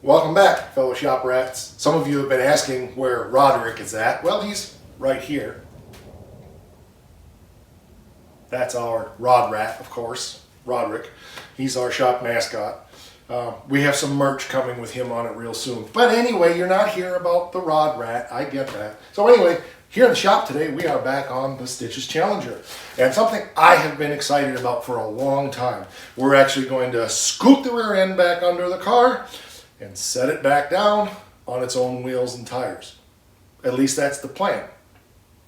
Welcome back, fellow shop rats. Some of you have been asking where Roderick is at. Well, he's right here. That's our Rod Rat, of course, Roderick. He's our shop mascot. We have some merch coming with him on it real soon. But anyway, you're not here about the Rod Rat. I get that. So anyway, here in the shop today, we are back on the Stitches Challenger. And something I have been excited about for a long time. We're actually going to scoot the rear end back under the car and set it back down on its own wheels and tires. At least that's the plan,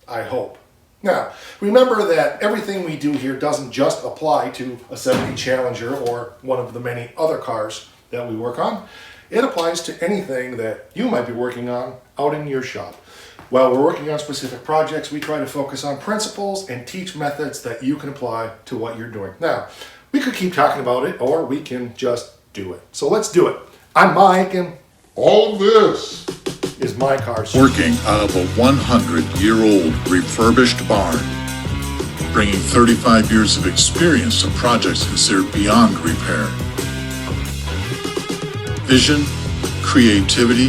I hope. Now, remember that everything we do here doesn't just apply to a 70 Challenger or one of the many other cars that we work on. It applies to anything that you might be working on out in your shop. While we're working on specific projects, we try to focus on principles and teach methods that you can apply to what you're doing. Now, we could keep talking about it, or we can just do it. So let's do it. I'm Mike, and all this is my car. Working out of a 100-year-old refurbished barn, bringing 35 years of experience to projects considered beyond repair. Vision, creativity,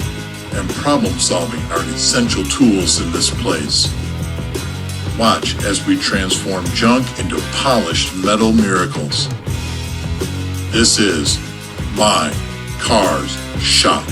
and problem solving are essential tools in this place. Watch as we transform junk into polished metal miracles. This is My Cars Shop.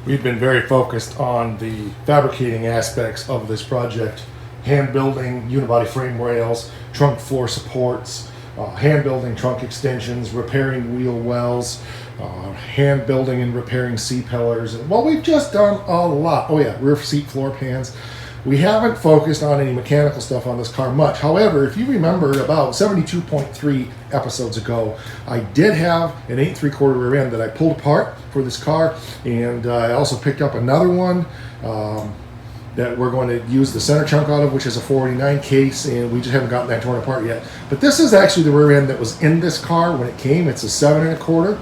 We've been very focused on the fabricating aspects of this project. Hand building unibody frame rails, trunk floor supports, hand building trunk extensions, repairing wheel wells, hand building and repairing C-pillars. And well, we've just done a lot. Oh yeah, rear seat floor pans. We haven't focused on any mechanical stuff on this car much. However, if you remember about 72.3 episodes ago, I did have an 8 3/4 rear end that I pulled apart for this car, and I also picked up another one that we're going to use the center chunk out of, which is a 489 case, and we just haven't gotten that torn apart yet. But this is actually the rear end that was in this car when it came. It's a 7 1/4.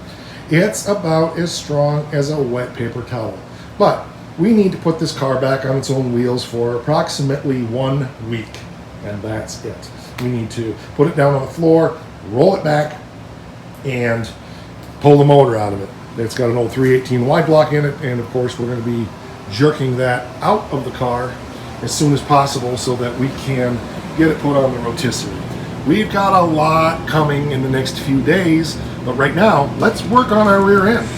It's about as strong as a wet paper towel. But we need to put this car back on its own wheels for approximately 1 week, and that's it. We need to put it down on the floor, roll it back, and pull the motor out of it. It's got an old 318 Y block in it, and of course we're going to be jerking that out of the car as soon as possible so that we can get it put on the rotisserie. We've got a lot coming in the next few days, but right now, let's work on our rear end.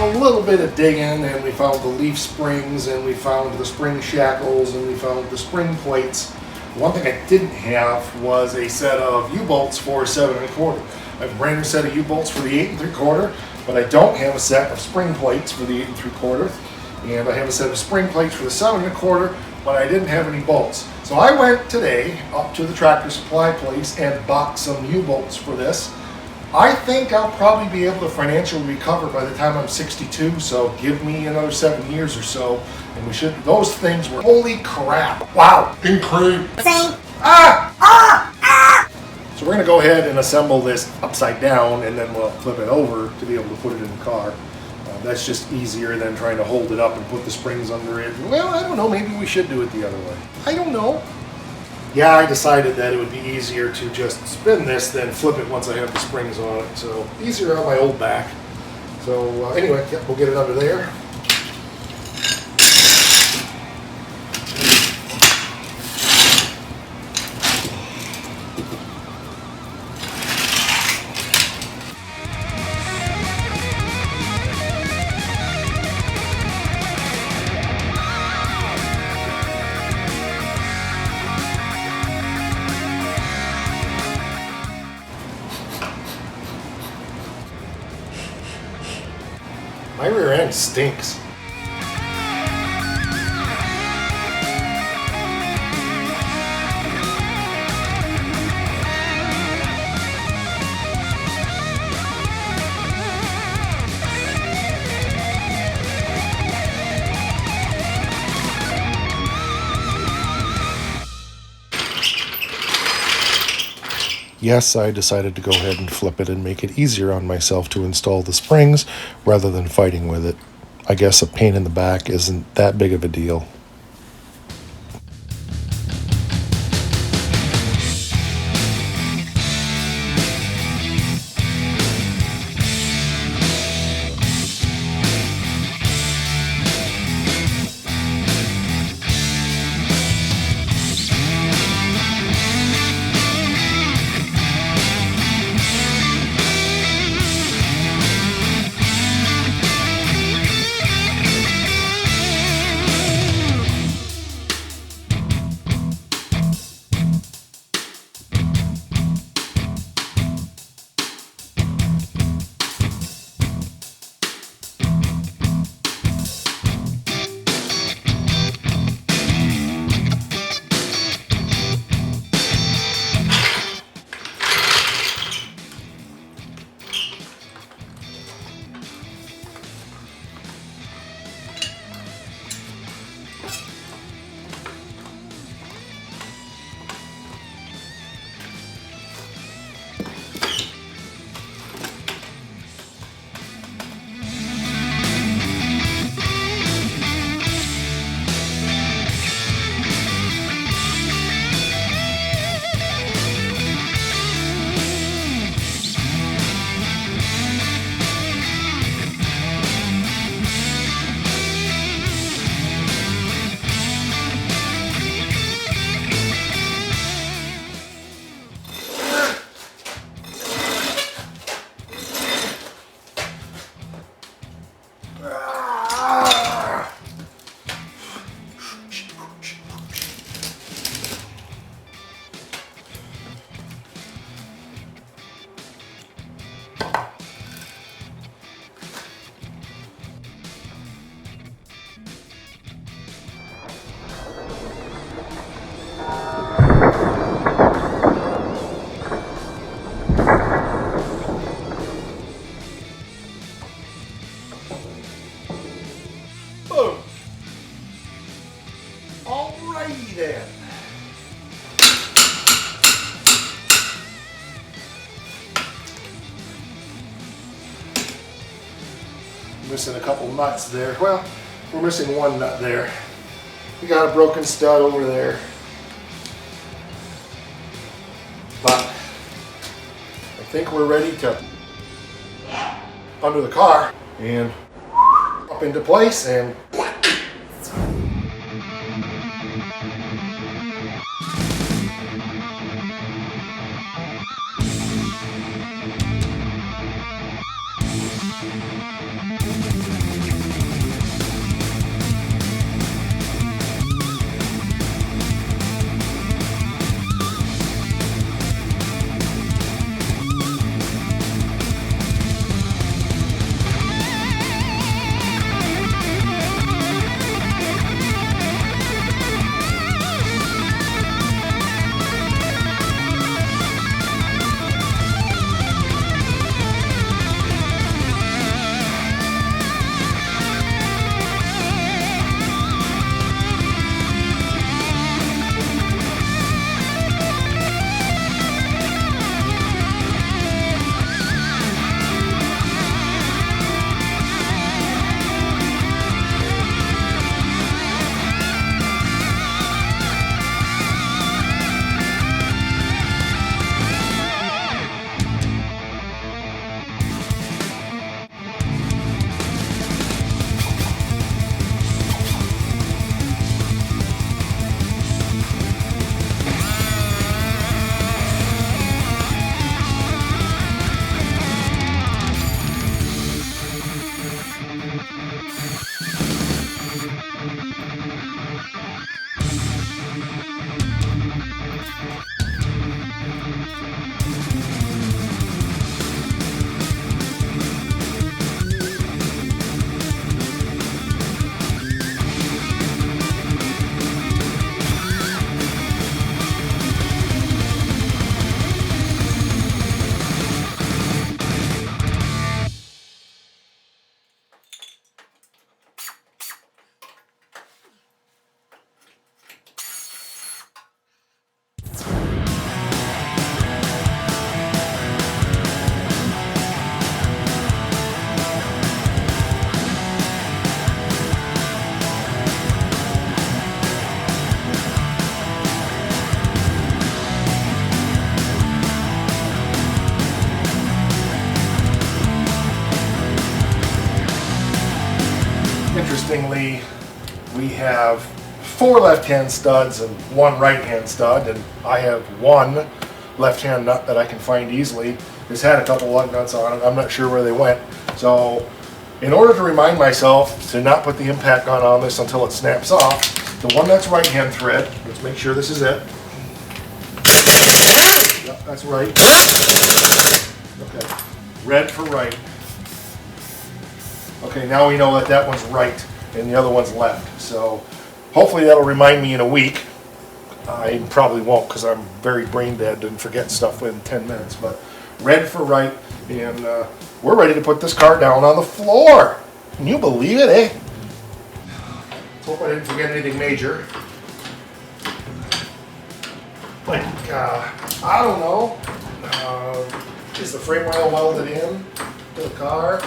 A little bit of digging, and we found the leaf springs, and we found the spring shackles, and we found the spring plates. One thing I didn't have was a set of U-bolts for 7 1/4. I have a brand new set of U-bolts for the 8 3/4, but I don't have a set of spring plates for the 8 3/4, and I have a set of spring plates for the 7 1/4, but I didn't have any bolts. So I went today up to the Tractor Supply place and bought some U-bolts for this. I think I'll probably be able to financially recover by the time I'm 62, so give me another 7 years or so, and we should. Those things were, holy crap. Wow. incredible. So we're gonna go ahead and assemble this upside down, and then we'll flip it over to be able to put it in the car. That's just easier than trying to hold it up and put the springs under it. Well, I don't know, maybe we should do it the other way. I don't know. Yeah, I decided that it would be easier to just spin this than flip it once I have the springs on it. So easier on my old back. So anyway, yep, we'll get it under there. My rear end stinks. Yes, I decided to go ahead and flip it and make it easier on myself to install the springs rather than fighting with it. I guess a pain in the back isn't that big of a deal. Boom. Alrighty then. Missing a couple nuts there. Well, we're missing one nut there. We got a broken stud over there. But I think we're ready to under the car and up into place and Interestingly, we have 4 left-hand studs and 1 right-hand stud, and I have 1 left-hand nut that I can find easily. It's had a couple lug nuts on it. I'm not sure where they went. So in order to remind myself to not put the impact gun on this until it snaps off, the one that's right-hand thread, let's make sure this is it. Yep, that's right. Okay, red for right. Okay, now we know that that one's right and the other one's left. So hopefully that'll remind me in a week. I probably won't because I'm very brain dead and forget stuff in 10 minutes. But red for right, and we're ready to put this car down on the floor. Can you believe it, eh? Hope I didn't forget anything major. Like, I don't know. Is the frame rail welded in to the car?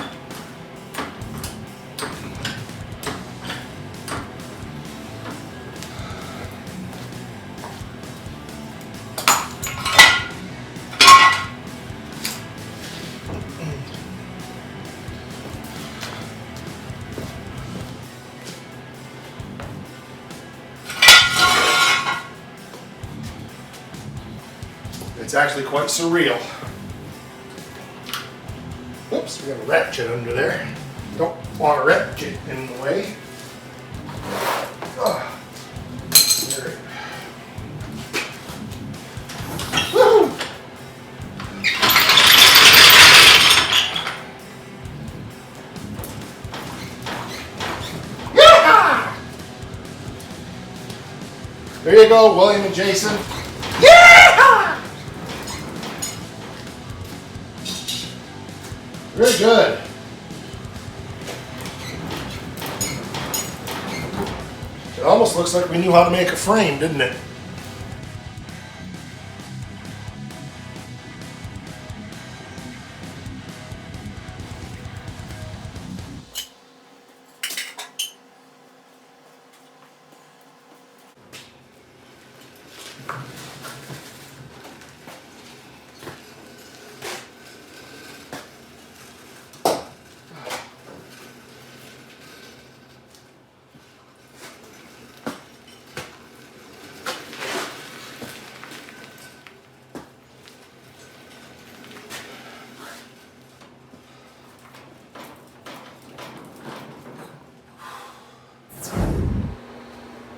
It's actually quite surreal. Oops, we got a ratchet under there. Don't want a ratchet in the way. Oh, there. Woo! Yeah! There you go, William and Jason. Very good. It almost looks like we knew how to make a frame, didn't it?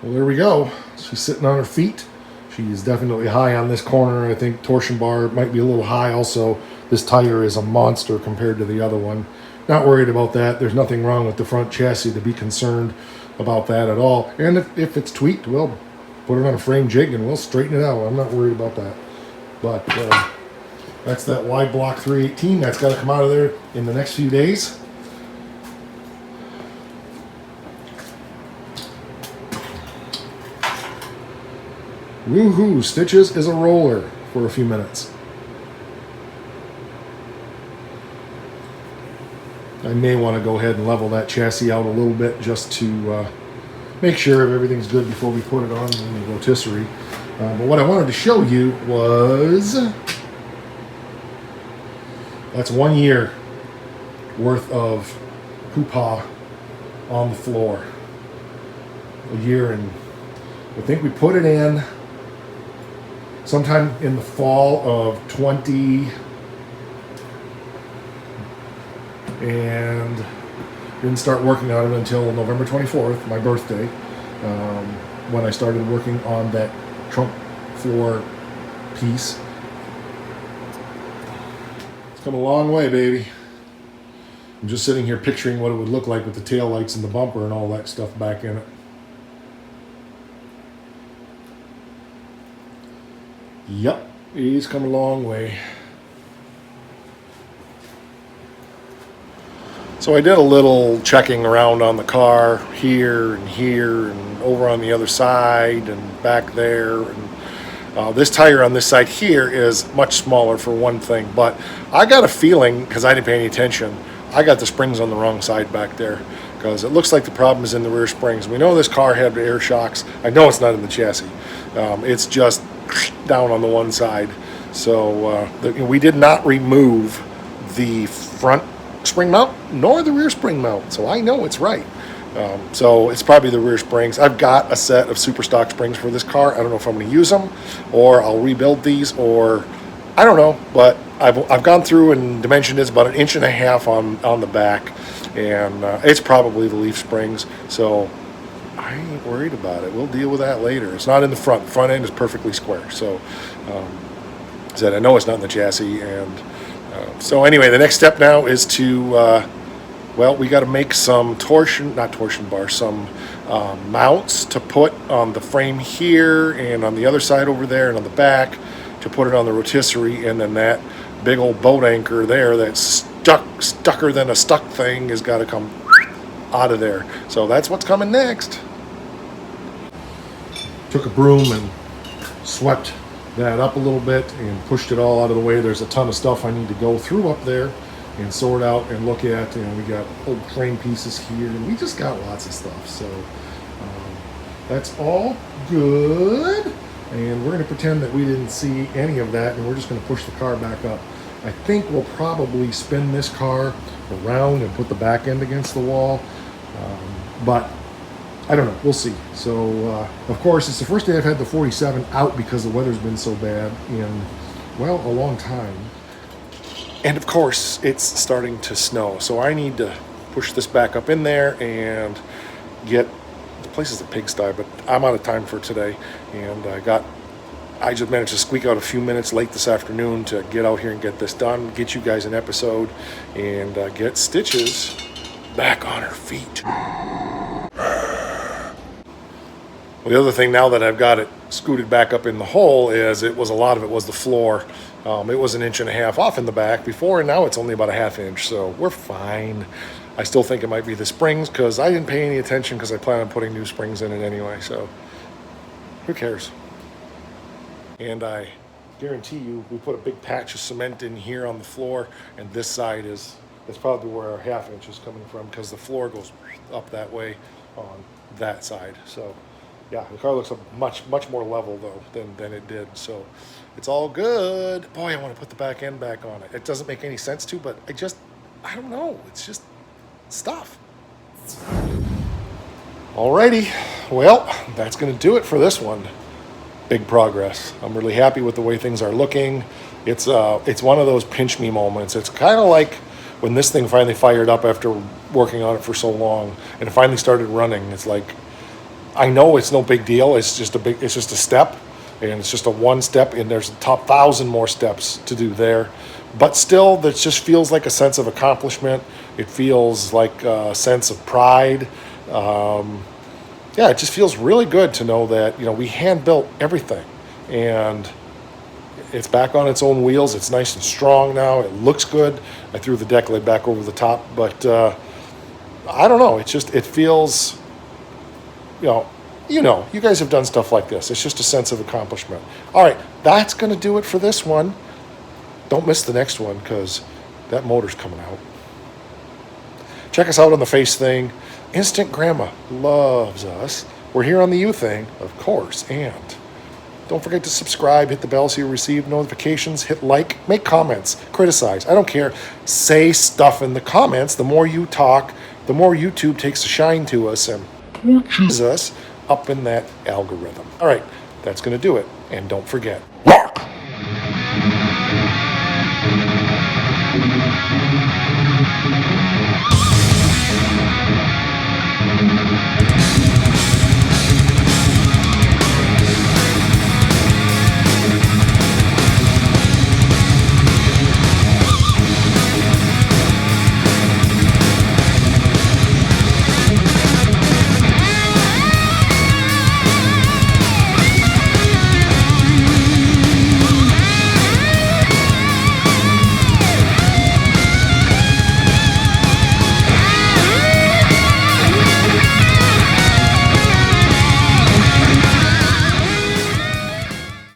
Well, there we go. She's sitting on her feet. She is definitely high on this corner. I think torsion bar might be a little high also. This tire is a monster compared to the other one. Not worried about that. There's nothing wrong with the front chassis to be concerned about that at all. And if it's tweaked, we'll put it on a frame jig and we'll straighten it out. I'm not worried about that. But that's that wide block 318. That's got to come out of there in the next few days. Woohoo! Stitches is a roller for a few minutes. I may want to go ahead and level that chassis out a little bit just to make sure everything's good before we put it on the rotisserie. But what I wanted to show you was that's 1 year worth of hoopah on the floor. A year, and I think we put it in sometime in the fall of 20, and didn't start working on it until November 24th, my birthday, when I started working on that trunk floor piece. It's come a long way, baby. I'm just sitting here picturing what it would look like with the taillights and the bumper and all that stuff back in it. Yep, he's come a long way. So I did a little checking around on the car here and over on the other side and back there. And this tire on this side here is much smaller for one thing, but I got a feeling, because I didn't pay any attention, I got the springs on the wrong side back there, because it looks like the problem is in the rear springs. We know this car had air shocks. I know it's not in the chassis. It's just down on the one side. So we did not remove the front spring mount nor the rear spring mount, so I know it's right. So it's probably the rear springs. I've got a set of super stock springs for this car. I don't know if I'm going to use them, or I'll rebuild these, or I don't know. But I've gone through and dimensioned this about 1.5 inches on the back, and it's probably the leaf springs. So I ain't worried about it. We'll deal with that later. It's not in the front. The front end is perfectly square. So I know it's not in the chassis. And so anyway, the next step now is to well, we got to make some not torsion bars, some mounts to put on the frame here and on the other side over there and on the back to put it on the rotisserie, and then that big old boat anchor there that's stucker than a stuck thing has got to come out of there. So that's what's coming next. Took a broom and swept that up a little bit and pushed it all out of the way. There's a ton of stuff I need to go through up there and sort out and look at. And we got old frame pieces here, and we just got lots of stuff. So that's all good. And we're going to pretend that we didn't see any of that, and we're just going to push the car back up. I think we'll probably spin this car around and put the back end against the wall. But I don't know. We'll see. So, of course, it's the first day I've had the 47 out because the weather's been so bad in, well, a long time. And, of course, it's starting to snow. So I need to push this back up in there and get... The place is a pigsty, but I'm out of time for today. And I just managed to squeak out a few minutes late this afternoon to get out here and get this done, get you guys an episode, and get Stitches back on her feet. Well, the other thing now that I've got it scooted back up in the hole is a lot of it was the floor. It was 1.5 inches off in the back before, and now it's only about 1/2 inch, so we're fine. I still think it might be the springs because I didn't pay any attention because I plan on putting new springs in it anyway, so who cares? And I guarantee you we put a big patch of cement in here on the floor, and this side that's probably where our 1/2 inch is coming from because the floor goes up that way on that side. So yeah, the car looks much more level though than it did. So it's all good. Boy, I want to put the back end back on it. It doesn't make any sense to, but I don't know. It's just stuff. Alrighty, well, that's going to do it for this one. Big progress. I'm really happy with the way things are looking. It's one of those pinch me moments. It's kind of like when this thing finally fired up after working on it for so long, and it finally started running. It's like, I know it's no big deal. It's just a step, and it's just a one step, and there's a top 1,000 more steps to do there. But still, that just feels like a sense of accomplishment. It feels like a sense of pride. Yeah, it just feels really good to know that, we hand built everything, and it's back on its own wheels. It's nice and strong now. It looks good. I threw the deck lid back over the top, but I don't know. It feels, you guys have done stuff like this. It's just a sense of accomplishment. All right, that's going to do it for this one. Don't miss the next one because that motor's coming out. Check us out on the Face thing. Instant Grandma loves us. We're here on the U thing, of course, and don't forget to subscribe, hit the bell so you receive notifications, hit like, make comments, criticize. I don't care. Say stuff in the comments. The more you talk, the more YouTube takes a shine to us and pushes us up in that algorithm. All right, that's going to do it. And don't forget,